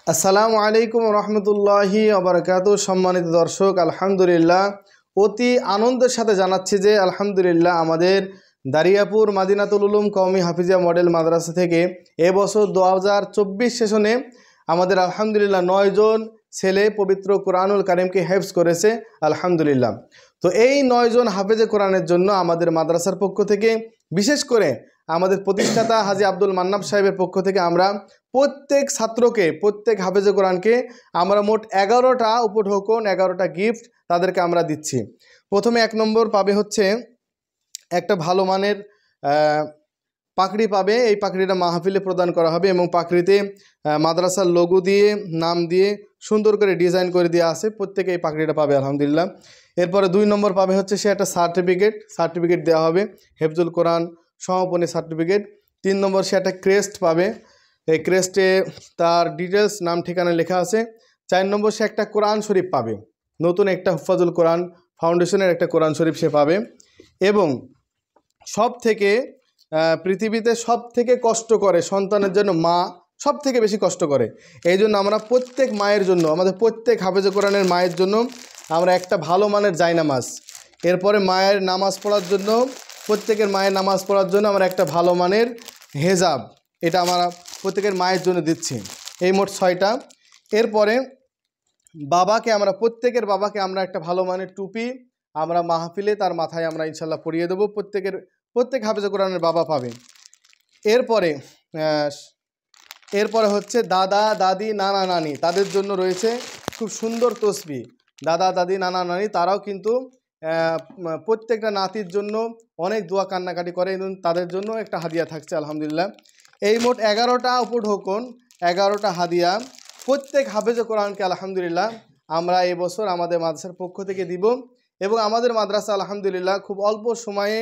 আসসালামু আলাইকুম রহমতুল্লাহি আবরকাত। সম্মানিত দর্শক, আলহামদুলিল্লাহ অতি আনন্দের সাথে জানাচ্ছি যে আলহামদুলিল্লাহ আমাদের দারিয়াপুর মাদিনাতুল উলুম কওমি হাফিজিয়া মডেল মাদ্রাসা থেকে এবছর 2024 সেশনে আমাদের আলহামদুলিল্লাহ 9 জন ছেলে পবিত্র কোরআনুল কারিমকে হেফজ করেছে আলহামদুলিল্লাহ। তো এই 9 জন হাফেজে কোরআনের জন্য আমাদের মাদ্রাসার পক্ষ থেকে, বিশেষ করে আমাদের প্রতিষ্ঠাতা হাজী আব্দুল মান্নাব সাহেবের পক্ষ থেকে আমরা প্রত্যেক ছাত্রকে, প্রত্যেক হাফেজে কোরআনকে আমরা মোট 11টা উপঢৌকন, 11টা গিফট তাদেরকে আমরা দিচ্ছি। প্রথমে 1 নম্বর পাবে হচ্ছে একটা ভালো মানের পাকড়ি পাবে। এই পাকড়িটা মাহফিলে প্রদান করা হবে এবং পাকড়িতে মাদ্রাসার লোগো দিয়ে, নাম দিয়ে সুন্দর করে ডিজাইন করে দেওয়া আছে। প্রত্যেকে এই পাকড়িটা পাবে আলহামদুলিল্লাহ। এরপরে 2 নম্বর পাবে হচ্ছে সে একটা সার্টিফিকেট দেওয়া হবে, হেফজুল কোরআন সমাপনী সার্টিফিকেট। 3 নম্বর সে একটা ক্রেস্ট পাবে, এই ক্রেস্টে তার ডিটেলস, নাম, ঠিকানা লেখা আছে। 4 নম্বর সে একটা কোরআন শরীফ পাবে, নতুন একটা হুফাজুল কোরআন ফাউন্ডেশনের একটা কোরআন শরীফ সে পাবে। এবং সব থেকে পৃথিবীতে সব থেকে কষ্ট করে সন্তানের জন্য মা সব থেকে বেশি কষ্ট করে। এই জন্য আমরা প্রত্যেক মায়ের জন্য, আমাদের প্রত্যেক হাফেজে কোরআনের মায়ের জন্য আমরা একটা ভালো মানের জায়নামাজ, এরপরে মায়ের নামাজ পড়ার জন্য, প্রত্যেকের মায়ের নামাজ পড়ার জন্য আমরা একটা ভালো মানের হেজাব, এটা আমরা প্রত্যেকের মায়ের জন্য দিচ্ছি। এই মোট 6টা। এরপরে বাবাকে আমরা, প্রত্যেকের বাবাকে আমরা একটা ভালো মানের টুপি আমরা মাহফিলে তার মাথায় আমরা ইনশাল্লাহ পরিয়ে দেবো। প্রত্যেক হাফেজে কোরআনের বাবা পাবে। এরপরে হচ্ছে দাদা দাদি নানা নানি, তাদের জন্য রয়েছে খুব সুন্দর তসবি। দাদা দাদি নানা নানি তারাও কিন্তু প্রত্যেকটা নাতির জন্য অনেক দোয়া কান্নাকাটি করে এবং তাদের জন্য একটা হাদিয়া থাকছে আলহামদুলিল্লাহ। এই মোট 11টা উপঢৌকন, 11টা হাদিয়া প্রত্যেক হাফেজে কোরআনকে আলহামদুলিল্লাহ আমরা এবছর আমাদের মাদ্রাসার পক্ষ থেকে দিব। এবং আমাদের মাদ্রাসা আলহামদুলিল্লাহ খুব অল্প সময়ে,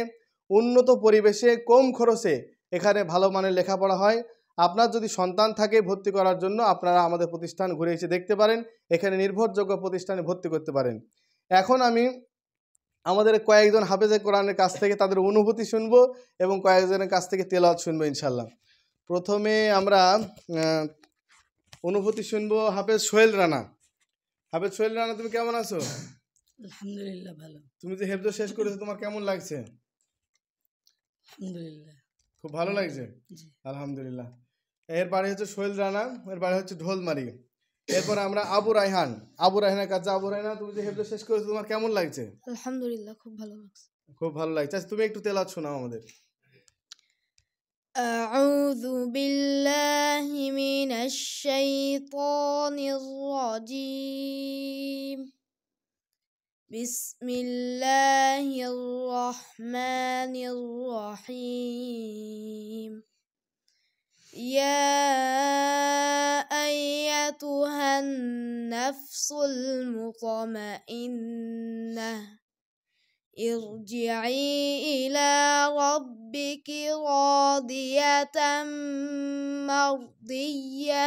উন্নত পরিবেশে, কম খরচে এখানে ভালো মানের লেখাপড়া হয়। আপনার যদি সন্তান থাকে ভর্তি করার জন্য আপনারা আমাদের প্রতিষ্ঠান ঘুরে এসে দেখতে পারেন, এখানে নির্ভরযোগ্য প্রতিষ্ঠানে ভর্তি করতে পারেন। এখন আমি আমাদের কয়েকজন হাফেজে কোরআনের কাছ থেকে তাদের অনুভূতি শুনবো এবং কয়েকজনের কাছ থেকে তেলাওয়াত শুনবো ইনশাল্লাহ। প্রথমে আমরা অনুভূতি শুনবো হাফেজ সোহেল রানা। হাফেজ সোহেল রানা, তুমি কেমন আছো? আলহামদুলিল্লাহ ভালো। তুমি যে হেফজ শেষ করেছো, তোমার কেমন লাগছে? আলহামদুলিল্লাহ খুব ভালো লাগছে। জি। আলহামদুলিল্লাহ। এর বাড়ি হচ্ছে সোহেল রানা, এর বাড়ি হচ্ছে ঢোলমারি। এরপর আমরা আবু রায়হানের কাছে। আবু রায়হান, তুমি যে হেফজ শেষ করেছো, তোমার কেমন লাগছে? আলহামদুলিল্লাহ খুব ভালো লাগছে। খুব ভালো লাগছে। আচ্ছা, তুমি একটু তেলাওয়াত শোনাও আমাদের। أعوذ بالله من الشيطان الرجيم. بسم الله الرحمن الرحيم. يا أيتها النفس المطمئنة ارجعي إلى ربك راضية مرضية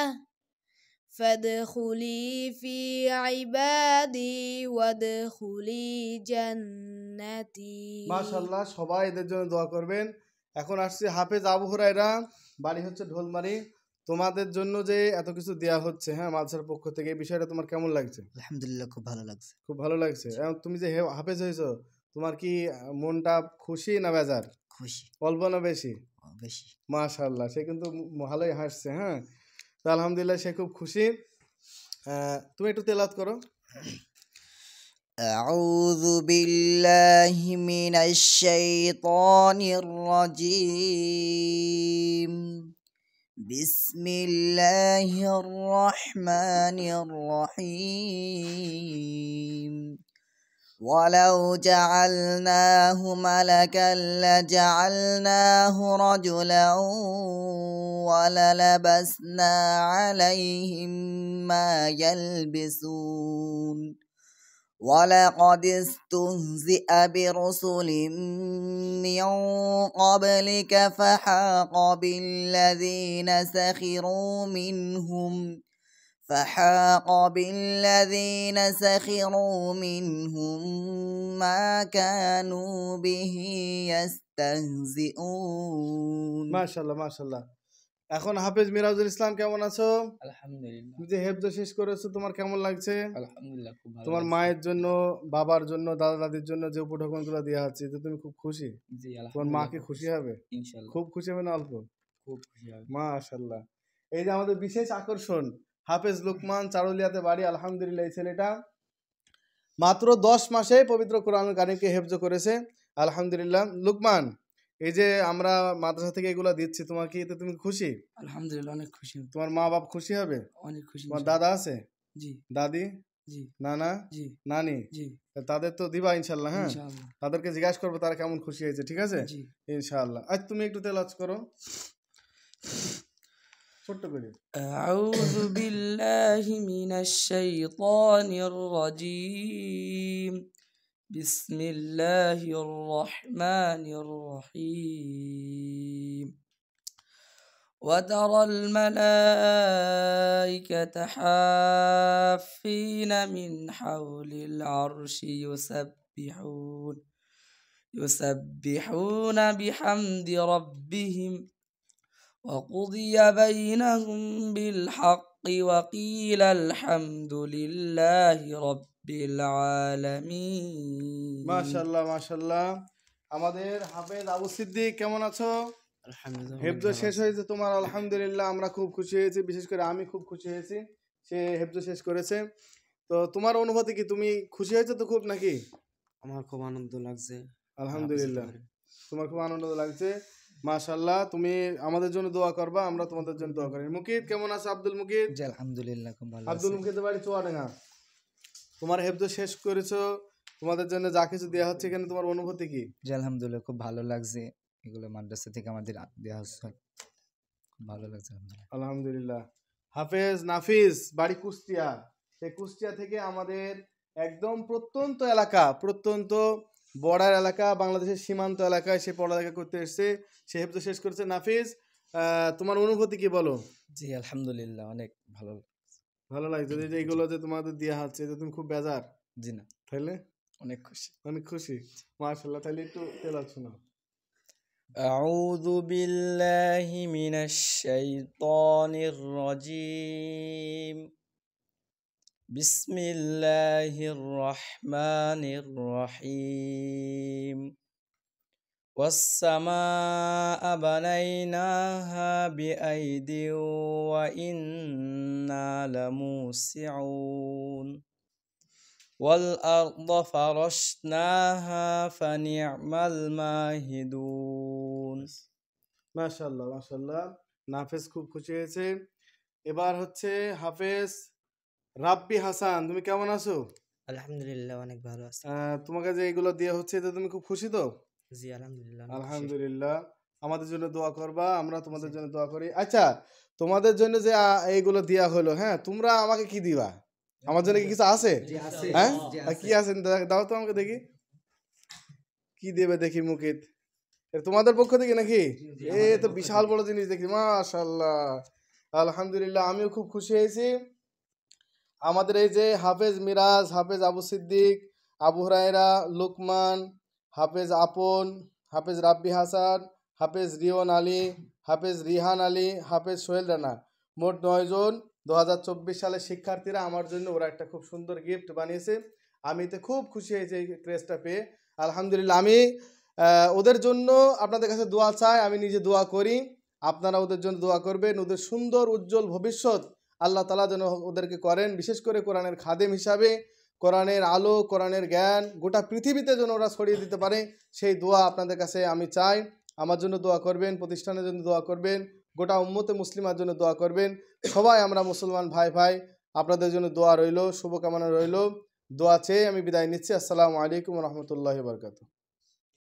فادخلي في عبادي وادخلي جنتي। মাশাআল্লাহ, সবাই এদের জন্য দোয়া করবেন। এখন আসছে হাফেজ আবু হুরায়রা, বাড়ি হচ্ছে ঢোলমারি। তোমাদের জন্য যে এত কিছু দেয়া হচ্ছে, হ্যাঁ, মাদ্রাসার পক্ষ থেকে, এই বিষয়টা তোমার কেমন লাগছে? আলহামদুলিল্লাহ খুব ভালো লাগছে। খুব ভালো লাগছে। এখন তুমি যে হাফেজ হয়েছো, তোমার কি মনটা খুশি না বেজার? খুশি। অল্প না বেশি? বেশি। মাশাআল্লাহ, সে কিন্তু ভালোই হাসছে। হ্যাঁ, তো আলহামদুলিল্লাহ সে খুব খুশি। তুমি একটু তেলাওয়াত করো। أعوذ بالله من الشيطان الرجيم. بسم الله الرحمن الرحيم. ولو جعلناه ملكا لجعلناه رجلا وللبسنا عليهم ما يلبسون. ولقد استهزئ برسل من قبلك فحاق بالذين سخروا منهم ما كانوا به يستهزئون. মাশাআল্লাহ মাশাআল্লাহ। এখন হাফেজ মিরাজুল ইসলাম কেমন আছো? আলহামদুলিল্লাহ। তুমি যে হেফজ শেষ করেছো তোমার কেমন লাগছে? আলহামদুলিল্লাহ, খুব ভালো তোমার লাগছে। মায়ের জন্য, বাবার জন্য, দাদা দাদির জন্য যে উপঢৌকনগুলো দেওয়া হচ্ছে তো তুমি খুব খুশি? জি তোমার মা আলহামদুলিল্লাহ, কি খুব খুশি হবে? ইনশাআল্লাহ খুব খুশি হবে না অল্প? খুব খুশি হবে। মাশাআল্লাহ। এই যে আমাদের বিশেষ আকর্ষণ হাফেজ লুকমান চারুলিয়াতে বাড়ি, আলহামদুলিল্লাহ। এই ছেলেটা মাত্র 10 মাসে পবিত্র কোরআনুল কারীমকে হেফজ করেছে, আলহামদুলিল্লাহ। লুকমান, এই যে আমরা মাদ্রাসা থেকে এগুলো দিচ্ছি, তোমার কি এতে তুমি খুশি? আলহামদুলিল্লাহ, অনেক খুশি, তোমার মা বাপ খুশি হবে? অনেক খুশি। তোমার দাদা আছে, জি দাদি, জি নানা, জি নানি, জি তাদের তো দিবা ইনশাল্লাহ। হ্যাঁ, ইনশাআল্লাহ। তাদেরকে জিজ্ঞাসা করবো তারা কেমন খুশি হয়েছে, ঠিক আছে জি। ইনশাআল্লাহ। আজ তুমি একটু তেলাওয়াত করো ছোট্ট করে। أعوذ بالله من الشيطان الرجيم. بسم الله الرحمن الرحيم. وترى الملائكة حافين من حول العرش يسبحون بحمد ربهم وقضي بينهم بالحق وقيل الحمد لله رب العالمين. মাশাআল্লাহ মাশাআল্লাহ। আমাদের হাফেজ আবু সিদ্দিক কেমন আছো? আলহামদুলিল্লাহ, হেফজ শেষ হয়েছে তোমার, আলহামদুলিল্লাহ আমরা খুব খুশি হয়েছি, বিশেষ করে আমি খুব খুশি হয়েছি সে হেফজ শেষ করেছে। তো তোমার অনুভূতি কি, তুমি খুশি হয়েছে তো খুব নাকি? আমার খুব আনন্দ লাগছে, আলহামদুলিল্লাহ তোমার খুব আনন্দ লাগছে, মাশাআল্লাহ। তুমি আমাদের জন্য দোয়া করবা, আমরা তোমাদের জন্য দোয়া করি। মুকিত কেমন আছে? আব্দুল মুকিত? জি আলহামদুলিল্লাহ, খুব ভালো আব্দুল মুকিতের বাড়ি চুয়াডাঙ্গা। তোমার হেফজ শেষ করেছো, তোমাদের জন্য যা কিছু দেওয়া হচ্ছে এখানে, তোমার অনুভূতি কি? জি আলহামদুলিল্লাহ, খুব ভালো লাগছে। এগুলো মাদ্রাসা থেকে আমাদের দেওয়া হচ্ছে, খুব ভালো লাগছে আলহামদুলিল্লাহ। আলহামদুলিল্লাহ। হাফেজ নাফিস বাড়ি কুষ্টিয়া, সেই কুষ্টিয়া থেকে আমাদের একদম প্রত্যন্ত এলাকা, প্রত্যন্ত বর্ডার এলাকা, বাংলাদেশের সীমান্ত এলাকায় সে পড়ালেখা করতে এসেছে, সে হেফজ শেষ করেছে। নাফিস, তোমার অনুভূতি কি বলো? জি আলহামদুলিল্লাহ, অনেক ভালো। ভালো লাগছে যে এইগুলো যে তোমাদের দেওয়া হচ্ছে, যে তুমি খুব বেজার? জি না, তাইলে অনেক খুশি। অনেক খুশি, মাশাআল্লাহ। তাহলে একটু তেলাওয়াত শোনাও। أعوذ بالله من الشيطان الرجيم. بسم الله الرحمن الرحيم. والسماء بنيناها بأيد وإنا لموسعون. والأرض فرشناها فنعم الماهدون. মাশাআল্লাহ মাশাআল্লাহ। নাফেজ খুব খুশি হয়েছে। এবার হচ্ছে হাফেজ রাব্বি হাসান, তুমি কেমন আছো? আলহামদুলিল্লাহ, অনেক ভালো আছি। তোমাকে যে এগুলো দেওয়া হচ্ছে এতে তুমি খুব খুশি তো? জি আলহামদুলিল্লাহ, আলহামদুলিল্লাহ। আমাদের জন্য দোয়া করবা, আমরা তোমাদের জন্য দোয়া করি। আচ্ছা, তোমাদের জন্য যে এইগুলো দেওয়া হলো, হ্যাঁ, তোমরা আমাকে কি দিবা? আমার জন্য কি কিছু আছে? হ্যাঁ, কি আছে দাও তো আমাকে দেখি, কি দেবে দেখি মুকিত? এটা তোমাদের পক্ষ থেকে নাকি? এই তো বিশাল বড় জিনিস দেখি, মাশাআল্লাহ আলহামদুলিল্লাহ। আমিও খুব খুশি হয়েছি। আমাদের এই যে হাফেজ মিরাজ, হাফেজ আবু সিদ্দিক, আবু হুরায়রা, লুকমান, হাফেজ আপন, হাফেজ রাব্বি হাসান, হাফেজ রিওন আলী, হাফেজ রিহান আলী, হাফেজ সোহেল রানা, মোট 9 জন 2024 সালের শিক্ষার্থীরা আমার জন্য ওরা একটা খুব সুন্দর গিফট বানিয়েছে। আমি এতে খুব খুশি হয়েছি এই ক্রেজটা পেয়ে, আলহামদুলিল্লাহ। আমি ওদের জন্য আপনাদের কাছে দোয়া চাই, আমি নিজে দোয়া করি, আপনারা ওদের জন্য দোয়া করবেন। ওদের সুন্দর উজ্জ্বল ভবিষ্যৎ আল্লাহ তাআলা যেন ওদেরকে করেন, বিশেষ করে কোরআনের খাদেম হিসাবে, কোরআনের আলো, কোরআনের জ্ঞান গোটা পৃথিবীতে যেন ওরা ছড়িয়ে দিতে পারে, সেই দোয়া আপনাদের কাছে আমি চাই। আমার জন্য দোয়া করবেন, প্রতিষ্ঠানের জন্য দোয়া করবেন, গোটা উম্মতে মুসলিমার জন্য দোয়া করবেন। সবাই আমরা মুসলমান ভাই ভাই, আপনাদের জন্য দোয়া রইল, শুভকামনা রইল। দোয়া চেয়ে আমি বিদায় নিচ্ছি। আসসালামু আলাইকুম ওয়া রাহমাতুল্লাহি ওয়া বারাকাতুহু।